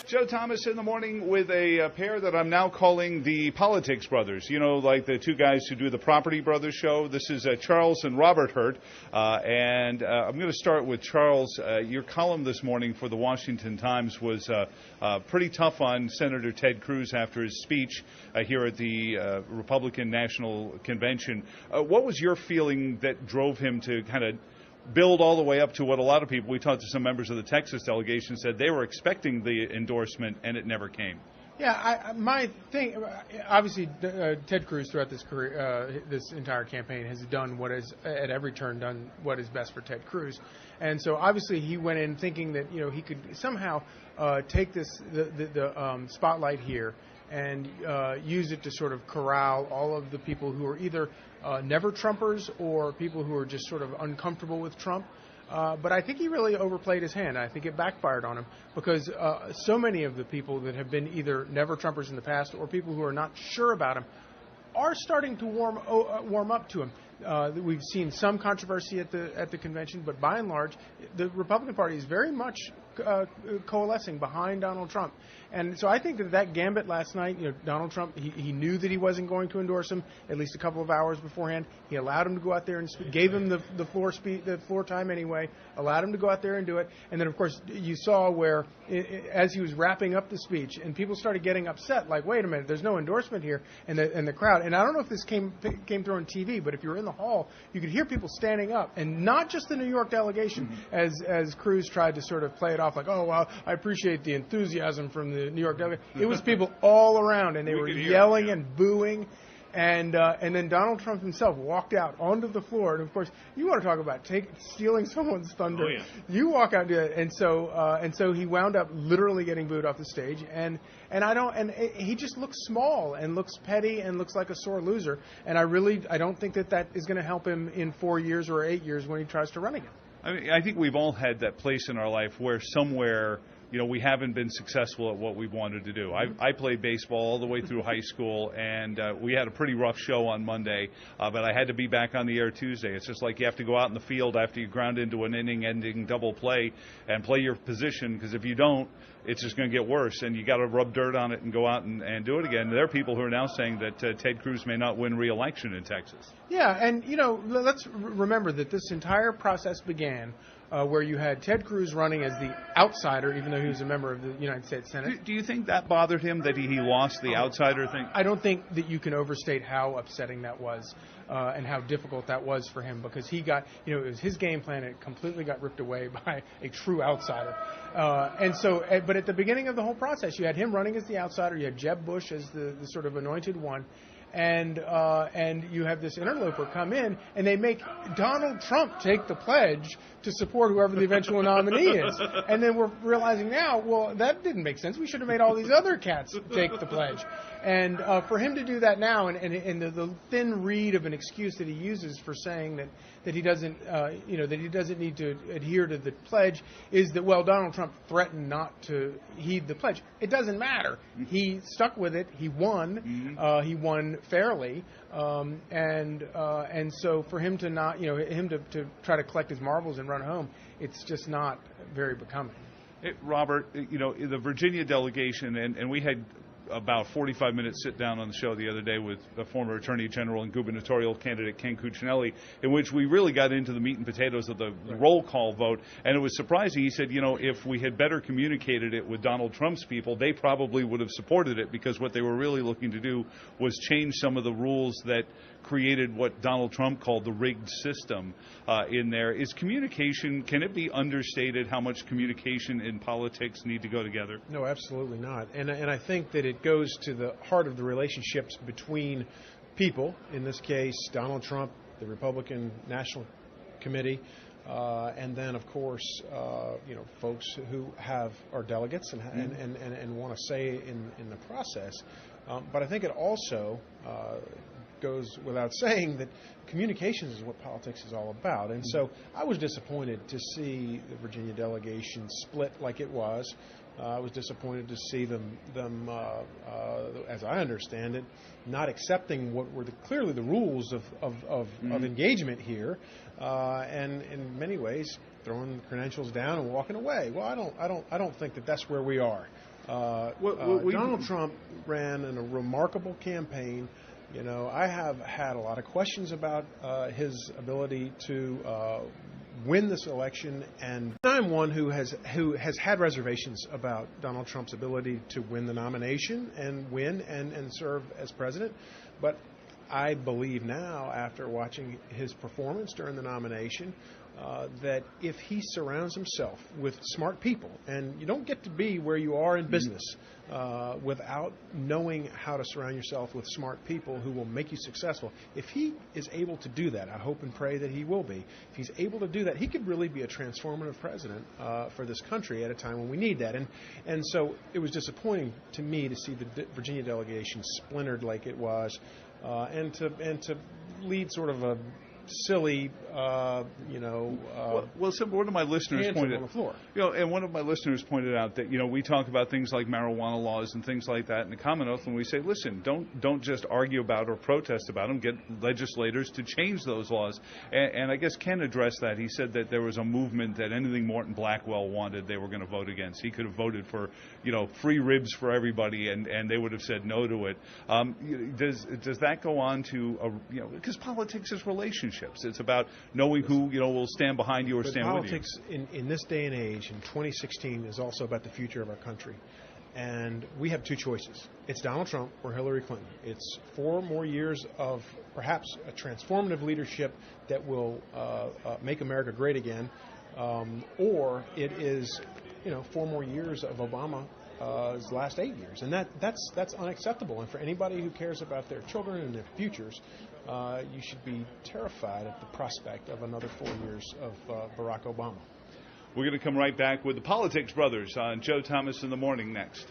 Joe Thomas in the morning with a pair that I'm now calling the Politics Brothers. You know, like the two guys who do the Property Brothers show. This is Charles and Robert Hurt. And I'm going to start with Charles. Your column this morning for the Washington Times was pretty tough on Senator Ted Cruz after his speech here at the Republican National Convention. What was your feeling that drove him to kind of build all the way up to what a lot of people, we talked to some members of the Texas delegation, said they were expecting the endorsement and it never came? Yeah, my thing, obviously, Ted Cruz throughout this career, this entire campaign has done what is, at every turn, done what is best for Ted Cruz. And so obviously he went in thinking that, you know, he could somehow take the spotlight here and use it to sort of corral all of the people who are either never Trumpers or people who are just sort of uncomfortable with Trump. But I think he really overplayed his hand. I think it backfired on him because so many of the people that have been either never Trumpers in the past or people who are not sure about him are starting to warm up to him. We've seen some controversy at the convention, but by and large, the Republican Party is very much coalescing behind Donald Trump. And so I think that gambit last night, you know, Donald Trump, he knew that he wasn't going to endorse him at least a couple of hours beforehand. He allowed him to go out there and gave him the floor time anyway, allowed him to go out there and do it. And then, of course, you saw where, as he was wrapping up the speech, and people started getting upset, like, wait a minute, there's no endorsement here, and the crowd. And I don't know if this came through on TV, but if you were in the hall, you could hear people standing up, and not just the New York delegation, as Cruz tried to sort of play it off like, oh, well, I appreciate the enthusiasm from the New York delegation. It was people all around, and they were yelling and booing. And then Donald Trump himself walked out onto the floor. And, of course, you want to talk about stealing someone's thunder. Oh, yeah. You walk out to it. And so he wound up literally getting booed off the stage. And he just looks small and looks petty and looks like a sore loser. And I don't think that is going to help him in 4 years or 8 years when he tries to run again. I mean, I think we've all had that place in our life where somewhere, you know, we haven't been successful at what we wanted to do. I played baseball all the way through high school, and we had a pretty rough show on Monday, but I had to be back on the air Tuesday. It's just like you have to go out in the field after you ground into an inning-ending double play and play your position, because if you don't, it's just going to get worse, and you got to rub dirt on it and go out and do it again. There are people who are now saying that Ted Cruz may not win re-election in Texas. Yeah, and, you know, let's remember that this entire process began where you had Ted Cruz running as the outsider, even though he was a member of the United States Senate. Do you think that bothered him, that he lost the outsider thing? I don't think that you can overstate how upsetting that was and how difficult that was for him, because he got, you know, it was his game plan, and it completely got ripped away by a true outsider. But at the beginning of the whole process, you had him running as the outsider, you had Jeb Bush as the sort of anointed one, and you have this interloper come in, and they make Donald Trump take the pledge to support whoever the eventual nominee is. And then we're realizing now, well, that didn't make sense. We should have made all these other cats take the pledge. And for him to do that now, and the thin reed of an excuse that he uses for saying that he doesn't that he doesn't need to adhere to the pledge is that, well, Donald Trump threatened not to heed the pledge. It doesn't matter. He stuck with it. He won. He won fairly. And so for him to not, him to try to collect his marbles and run home, it's just not very becoming. Robert, the Virginia delegation, and we had about 45 minutes sit down on the show the other day with the former Attorney General and gubernatorial candidate Ken Cuccinelli, in which we really got into the meat and potatoes of the roll call vote. And it was surprising. He said, if we had better communicated it with Donald Trump's people, they probably would have supported it, because what they were really looking to do was change some of the rules that created what Donald Trump called the rigged system in there. Is communication, can it be understated how much communication in politics need to go together? No, absolutely not. And I think that it goes to the heart of the relationships between people, in this case Donald Trump, the Republican National Committee, and then, of course, folks who are delegates and want to say in the process. But I think it also goes without saying that communications is what politics is all about. And so I was disappointed to see the Virginia delegation split like it was. I was disappointed to see them as I understand it, not accepting what were clearly the rules of engagement here, and in many ways throwing credentials down and walking away. Well, I don't think that that's where we are. Donald Trump ran in a remarkable campaign. You know, I have had a lot of questions about his ability to win this election, and I'm one who has had reservations about Donald Trump's ability to win the nomination and win and serve as president. But I believe now, after watching his performance during the nomination, that if he surrounds himself with smart people, and you don't get to be where you are in business without knowing how to surround yourself with smart people who will make you successful. If he is able to do that, I hope and pray that he will be. If he's able to do that, he could really be a transformative president for this country at a time when we need that. And so it was disappointing to me to see the Virginia delegation splintered like it was, and to lead sort of a silly, well, one of my listeners pointed on the floor. And one of my listeners pointed out that we talk about things like marijuana laws and things like that in the Commonwealth, and we say, listen, don't just argue about or protest about them. Get legislators to change those laws. And I guess Ken addressed that. He said that there was a movement that anything Morton Blackwell wanted, they were going to vote against. He could have voted for free ribs for everybody, and they would have said no to it. Does that go on to because politics is relationships. It's about knowing who will stand behind you or stand politics with you. In this day and age, in 2016, is also about the future of our country. And we have two choices. It's Donald Trump or Hillary Clinton. It's 4 more years of perhaps a transformative leadership that will make America great again, or it is 4 more years of Obama. His last 8 years, and that's unacceptable. And for anybody who cares about their children and their futures, you should be terrified at the prospect of another 4 years of Barack Obama. We're going to come right back with the Politics Brothers on Joe Thomas in the Morning next.